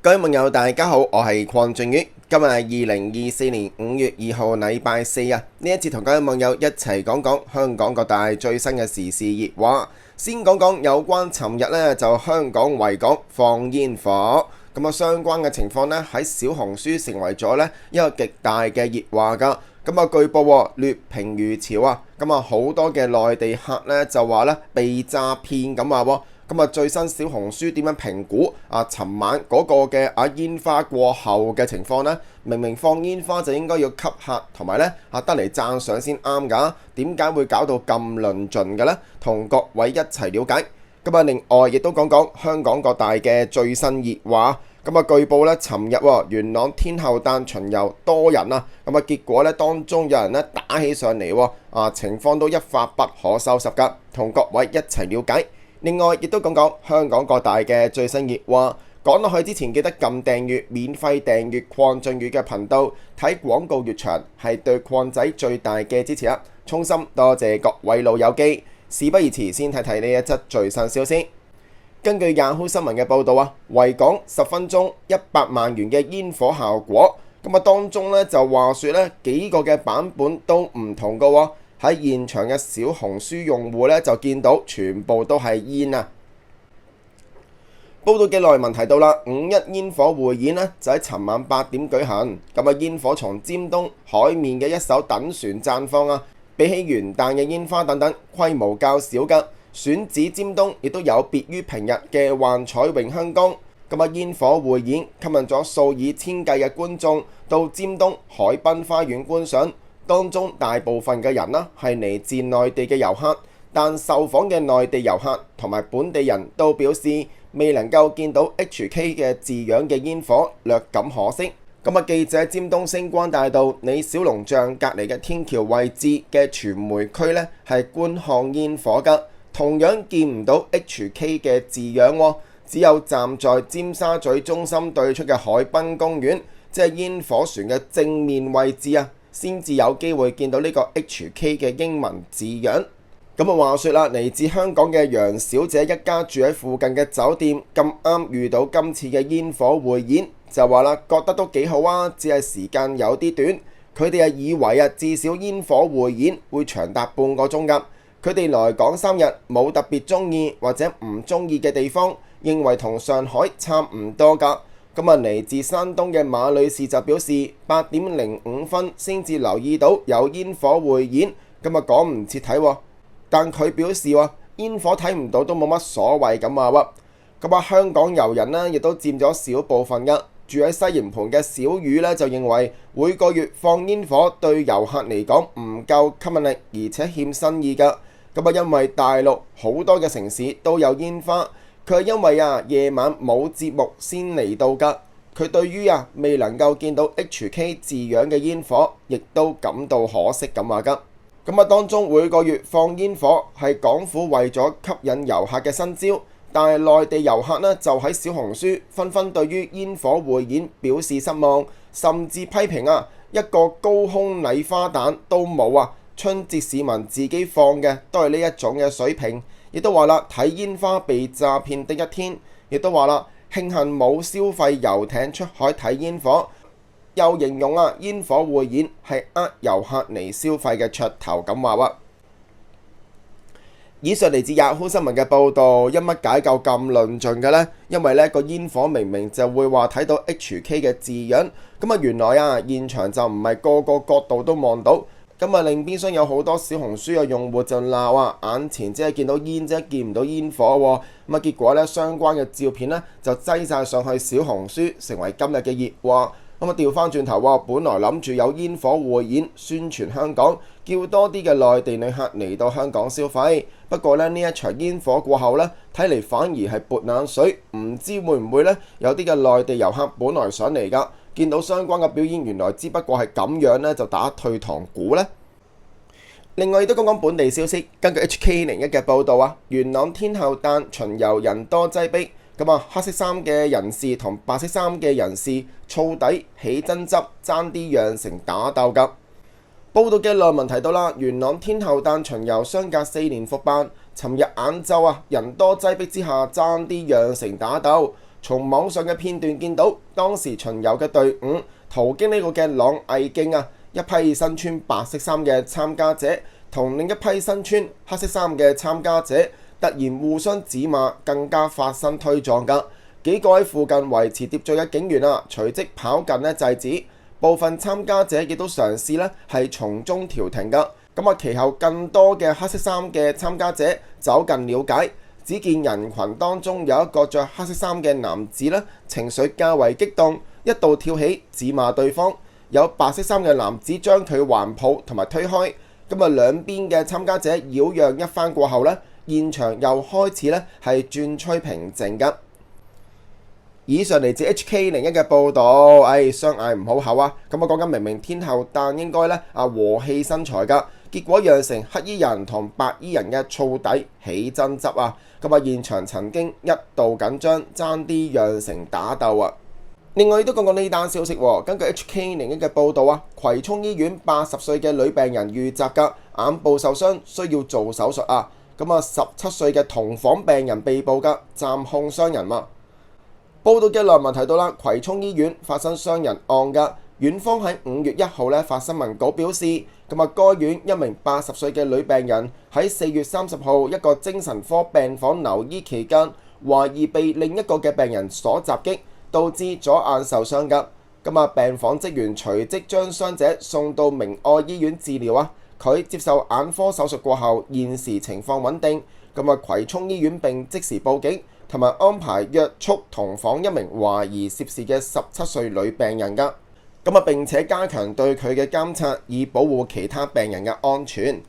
各位網友大家好，我係鄺俊宇，今日係2024年5月2號禮拜四啊。呢一次同各位網友一齊講講香港各大最新嘅時事熱話。先講講有關尋日呢就香港維港放煙火，咁啊相關嘅情況呢喺小紅書成為咗呢一個極大嘅熱話噶。咁啊據報劣評如潮啊，咁啊好多嘅內地客呢就話呢被詐騙咁話喎。咁啊最新小紅書點樣評估尋晚嗰個嘅煙花過後嘅情況呢？明明放煙花就應該要吸客，同埋呢得嚟讚賞先啱㗎，點解會搞到咁論盡嘅呢？同各位一齊了解。咁啊另外亦都講講香港各大嘅最新熱話。咁啊據報呢尋日元朗天后誕巡遊多人啊，咁啊結果呢當中有人呢打起上嚟喎，情況都一發不可收拾㗎，同各位一齊了解。另外，亦都講講香港各大嘅最新熱話。講落去之前，記得撳訂閱，免費訂閱鄺俊宇嘅頻道，睇廣告越長，係對鄺仔最大嘅支持啊！衷心多謝各位老友記。事不宜遲，先睇睇呢一則最新消息。根據 Yahoo 新聞嘅報導啊，維港10分鐘100萬元嘅煙火效果，咁啊當中呢就話説呢幾個嘅版本都唔同嘅喎。喺現場嘅小紅書用戶呢，就見到全部都係煙啊！報道嘅內文提到啦，5·1煙火匯演呢，就喺尋晚8點舉行。咁啊，煙火從尖東海面嘅一艘等船綻放啊，比起元旦嘅煙花等等，規模較小㗎。選址尖東亦都有別於平日嘅幻彩詠香江。咁啊，煙火匯演吸引咗數以千計嘅觀眾到尖東海濱花園觀賞。當中大部分嘅人係嚟自內地嘅遊客，但受訪嘅內地遊客同埋本地人都表示未能夠見到 HK 嘅字樣嘅煙火，略感可惜。咁啊，記者尖東星光大道李小龍像隔離嘅天橋位置嘅傳媒區呢係觀看煙火㗎，同樣見唔到 HK 嘅字樣喎，只有站在尖沙咀中心對出嘅海濱公園，即係煙火船嘅正面位置啊，先至有機會見到呢個 HK 嘅英文字樣。咁啊話説啦，嚟自香港嘅楊小姐一家住喺附近嘅酒店，咁啱遇到今次嘅煙火匯演，就話啦覺得都幾好啊，只係時間有啲短。佢哋以為至少煙火匯演會長達半個鐘㗎。佢哋來港3日，冇特別中意或者唔中意嘅地方，認為同上海差唔多㗎。咁啊，嚟自山東嘅馬女士就表示8:05先至留意到有煙火匯演，咁啊趕唔切睇喎。但佢表示煙火睇唔到都冇乜所謂咁話喎。咁啊，香港遊人呢亦都佔咗少部分㗎。住喺西營盤嘅小雨呢就認為每個月放煙火對遊客嚟講唔夠吸引力，而且欠新意㗎。咁啊，因為大陸好多嘅城市都有煙花。佢係因為夜晚冇節目先嚟到㗎，佢對於未能夠見到 HK 字樣嘅煙火，亦都感到可惜咁話㗎。咁啊，當中每個月放煙火係港府為咗吸引遊客嘅新招，但係內地遊客呢就喺小紅書紛紛對於煙火匯演表示失望，甚至批評一個高空禮花彈都冇春節市民自己放嘅都係呢一種嘅水平。亦都話啦，睇煙花被詐騙的一天，亦都話啦，慶幸冇消費遊艇出海睇煙火，又形容煙火匯演係遊客嚟消費嘅噱頭咁話喎。以上嚟自 Yahoo 新聞嘅報導，因乜解構咁論盡嘅呢？因為呢個煙火明明就會話睇到 HK 嘅字樣，咁啊原來現場就唔係個個角度都望到。咁啊，另邊廂有好多小紅書嘅用戶就鬧眼前只係見到煙啫，見唔到煙火喎。咁啊，結果呢，相關嘅照片呢就擠晒上去小紅書，成為今日嘅熱話。咁啊，調翻轉頭本來諗住有煙火匯演宣傳香港，叫多啲嘅內地旅客嚟到香港消費。不過呢一場煙火過後呢，睇嚟反而係潑冷水，唔知會唔會呢？有啲嘅內地遊客本來想嚟㗎。見到相關嘅表演，原來只不過係咁樣呢，就打退堂鼓呢。另外亦都講講本地消息，根據 HK01嘅報導元朗天后誕巡遊人多擠迫，咁黑色衫嘅人士同白色衫嘅人士燥底起爭執，爭啲釀成打鬥㗎。報道嘅內文提到啦，元朗天后誕巡遊相隔4年復辦，尋日晏晝人多擠迫之下爭啲釀成打鬥。從網上嘅片段見到，當時巡遊嘅隊伍途經呢個嘅朗藝徑啊，一批身穿白色衫嘅參加者同另一批身穿黑色衫嘅參加者突然互相指罵，更加發生推撞㗎。幾個喺附近維持秩序嘅警員啊，隨即跑近制止。部分參加者亦都嘗試咧係從中調停㗎。咁其後更多嘅黑色衫嘅參加者走近了解，只見人群當中有一個着黑色衫嘅男子咧，情緒較為激動，一度跳起指罵對方。有白色衫嘅男子將佢環抱同埋推開。兩邊嘅參加者擾攘一番過後咧，現場又開始咧係轉趨平靜㗎。以上嚟自 HK01 嘅報導，相嗌唔好口啊！講緊明明天后誕應該咧和氣生財㗎，結果釀成黑衣人同白衣人嘅燥底起爭執啊！現場曾經一度緊張，爭啲釀成打鬥啊！另外亦都講呢單消息喎，根據 HK01 嘅報導啊，葵涌醫院80歲嘅女病人遇襲㗎，眼部受傷需要做手術啊！17歲嘅同房病人被捕㗎，暫控傷人嘛。報道嘅內文提到啦，葵涌醫院發生傷人案㗎，院方喺5月1號咧發新聞稿表示，該院一名80歲嘅女病人喺4月30號一個精神科病房留醫期間，懷疑被另一個嘅病人所襲擊，導致左眼受傷㗎。病房職員隨即將傷者送到明愛醫院治療啊，佢接受眼科手術過後，現時情況穩定。葵涌醫院並即時報警，同埋安排約束同房一名懷疑涉事嘅17歲女病人㗎。並且加強對佢嘅監察，以保護其他病人嘅安全。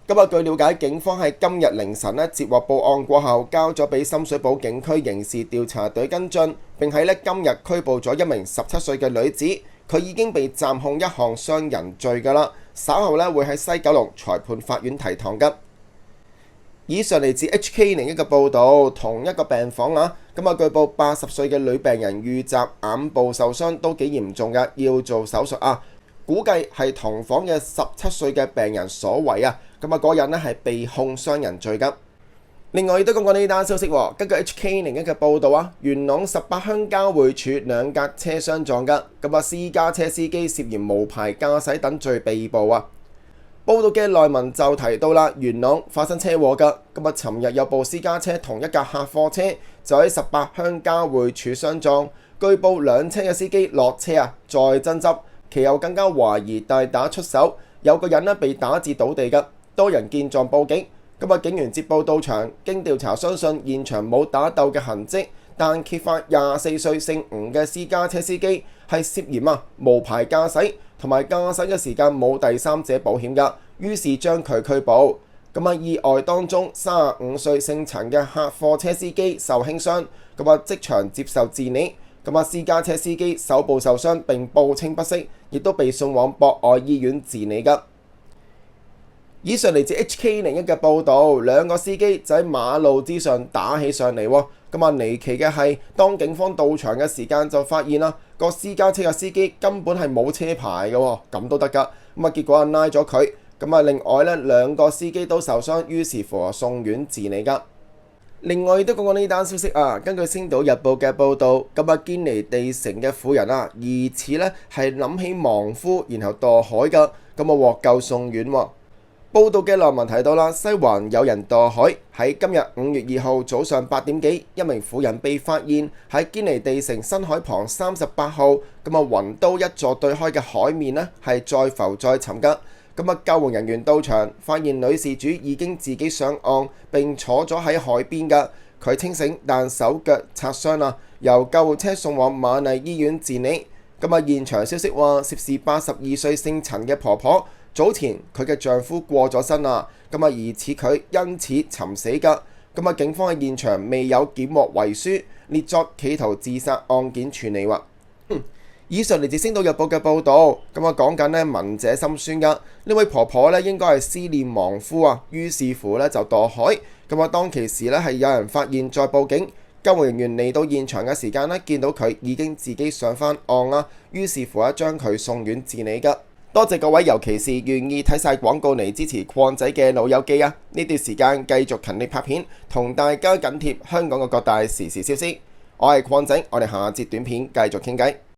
據了解，警方喺今日凌晨接獲報案過後，交咗俾深水埗警區刑事調查隊跟進，並喺今日拘捕咗一名17歲嘅女子，佢已經被暫控一項傷人罪㗎啦。稍後會喺西九龍裁判法院提堂㗎。以上嚟自 HK01 嘅報導，同一個病房啊，據報80歲嘅女病人遇襲，眼部受傷都幾嚴重㗎，要做手術啊。估計係同房嘅17歲嘅病人所為啊，嗰人係被控傷人罪㗎。另外亦都講呢單消息喎，根據 HK01 嘅報導啊，元朗18鄉交匯處兩架車相撞㗎，私家車司機涉嫌無牌駕駛等罪被捕啊。報道嘅內文就提到啦，元朗發生車禍㗎。尋日有部私家車同一架客貨車就喺18鄉交匯處相撞，據報兩車嘅司機落車再爭執，其後更加懷疑大打出手，有個人被打至倒地㗎，多人見狀報警。警員接報到場，經調查相信現場冇打鬥嘅痕跡，但揭發24歲姓吳嘅私家車司機係涉嫌無牌駕駛，同埋駕駛嘅時間冇第三者保險㗎，於是將佢拘捕。意外當中35歲姓陳嘅客貨車司機受輕傷，即場接受治理。私家車司機手部受傷並報稱不適，亦都被送往博愛醫院治理㗎。以上嚟自 HK01 嘅報導，兩個司機就喺馬路之上打起上嚟喎。離奇嘅係，當警方到場嘅時間就發現啦，個私家車嘅司機根本係冇車牌嘅喎，咁都得㗎。結果拉咗佢。另外兩個司機都受傷，於是乎送院治理㗎。另外亦都講呢單消息啊，根據《星島日報》嘅報導，堅尼地城嘅婦人疑似係諗起亡夫，然後墮海㗎，獲救送院喎。報道嘅內文提到啦，西環有人墮海，喺今日5月2號早上8點幾，一名婦人被發現喺堅尼地城新海旁38號雲都一座對開嘅海面係再浮再沉㗎。救援人員到場，發現女事主已經自己上岸並坐咗喺海邊㗎。佢清醒，但手腳擦傷啦，由救護車送往瑪麗醫院治理。現場消息話，涉事82歲姓陳嘅婆婆，早前佢嘅丈夫過咗身啦，疑似佢因此尋死㗎。警方喺現場未有檢獲遺書，列作企圖自殺案件處理喎。以上嚟自《星島日報》嘅報導，講緊聞者心酸㗎。呢位婆婆應該係思念亡夫啊，於是乎就墮海。當其時係有人發現再報警，救援人員嚟到現場嘅時間見到佢已經自己上返岸啦，於是乎將佢送院治理㗎。多謝各位，尤其是願意睇晒廣告嚟支持礦仔嘅老友記啊！呢段時間繼續勤力拍片，同大家緊貼香港嘅各大時事消息。我係鄺仔，我哋下節短片繼續傾偈。